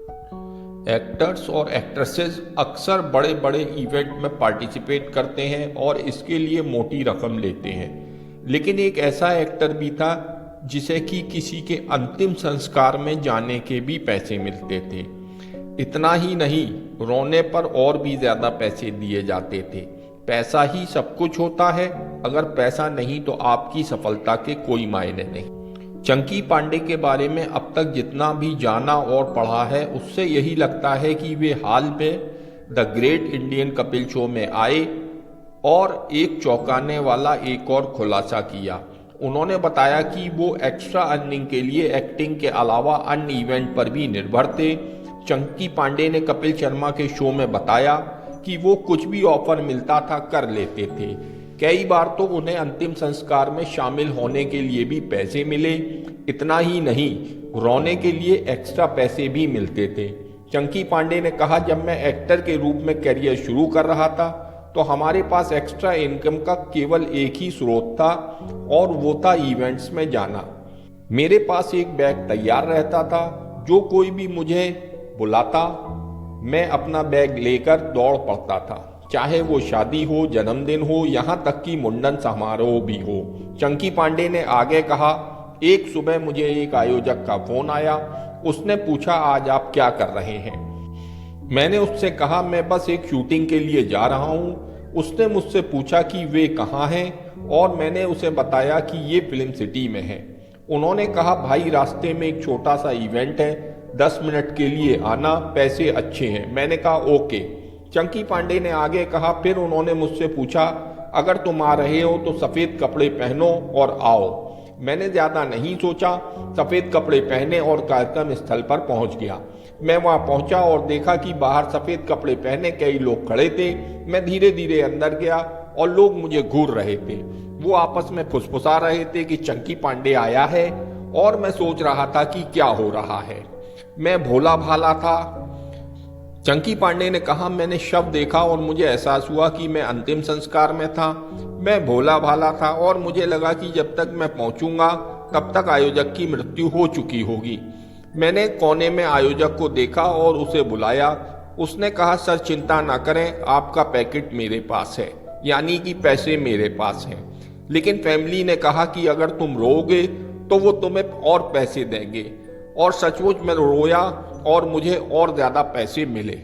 Actors और actresses अक्सर बड़े बड़े इवेंट में पार्टिसिपेट करते हैं और इसके लिए मोटी रकम लेते हैं। लेकिन एक ऐसा एक्टर भी था जिसे कि किसी के अंतिम संस्कार में जाने के भी पैसे मिलते थे। इतना ही नहीं, रोने पर और भी ज्यादा पैसे दिए जाते थे। पैसा ही सब कुछ होता है, अगर पैसा नहीं तो आपकी सफलता के कोई मायने नहीं। चंकी पांडे के बारे में अब तक जितना भी जाना और पढ़ा है, उससे यही लगता है कि वे हाल में the great Indian Kapil show में आए और एक चौंकाने वाला एक और खुलासा किया। उन्होंने बताया कि वो एक्स्ट्रा अर्निंग के लिए एक्टिंग के अलावा अन्य इवेंट पर भी निर्भर थे। चंकी पांडे ने कपिल शर्मा के शो में बताया कि वो कुछ भी ऑफर मिलता था कर लेते थे। कई बार तो उन्हें अंतिम संस्कार में शामिल होने के लिए भी पैसे मिले। इतना ही नहीं, रोने के लिए एक्स्ट्रा पैसे भी मिलते थे। चंकी पांडे ने कहा, जब मैं एक्टर के रूप में करियर शुरू कर रहा था तो हमारे पास एक्स्ट्रा इनकम का केवल एक ही स्रोत था और वो था इवेंट्स में जाना। मेरे पास एक बैग तैयार रहता था, जो कोई भी मुझे बुलाता मैं अपना बैग लेकर दौड़ पड़ता था, चाहे वो शादी हो, जन्मदिन हो, यहाँ तक कि मुंडन समारोह भी हो। चंकी पांडे ने आगे कहा, एक सुबह मुझे एक आयोजक का फोन आया। उसने पूछा, आज आप क्या कर रहे हैं? मैंने उससे कहा, मैं बस एक शूटिंग के लिए जा रहा हूँ। उसने मुझसे पूछा कि वे कहाँ हैं और मैंने उसे बताया कि ये फिल्म सिटी में है। उन्होंने कहा, भाई रास्ते में एक छोटा सा इवेंट है, 10 मिनट के लिए आना, पैसे अच्छे हैं। मैंने कहा ओके। चंकी पांडे ने आगे कहा, फिर उन्होंने मुझसे पूछा, अगर तुम आ रहे हो तो सफेद कपड़े पहनो और आओ। मैंने ज्यादा नहीं सोचा, सफेद कपड़े पहने और कार्यक्रम स्थल पर पहुंच गया। मैं वहां पहुंचा और देखा कि बाहर सफेद कपड़े पहने कई लोग खड़े थे। मैं धीरे धीरे अंदर गया और लोग मुझे घूर रहे थे। वो आपस में फुसफुसा रहे थे कि चंकी पांडे आया है, और मैं सोच रहा था कि क्या हो रहा है। मैं भोला भाला था। चंकी पांडे ने कहा, मैंने शव देखा और मुझे एहसास हुआ कि मैं अंतिम संस्कार में था। मैं भोला भाला था और मुझे लगा कि जब तक मैं पहुंचूंगा तब तक आयोजक की मृत्यु हो चुकी होगी। मैंने कोने में आयोजक को देखा और उसे बुलाया। उसने कहा, सर चिंता ना करें, आपका पैकेट मेरे पास है, यानी कि पैसे मेरे पास हैं। लेकिन फैमिली ने कहा कि अगर तुम रोओगे तो वो तुम्हें और पैसे देंगे। और सचमुच मैं रोया और मुझे और ज्यादा पैसे मिले।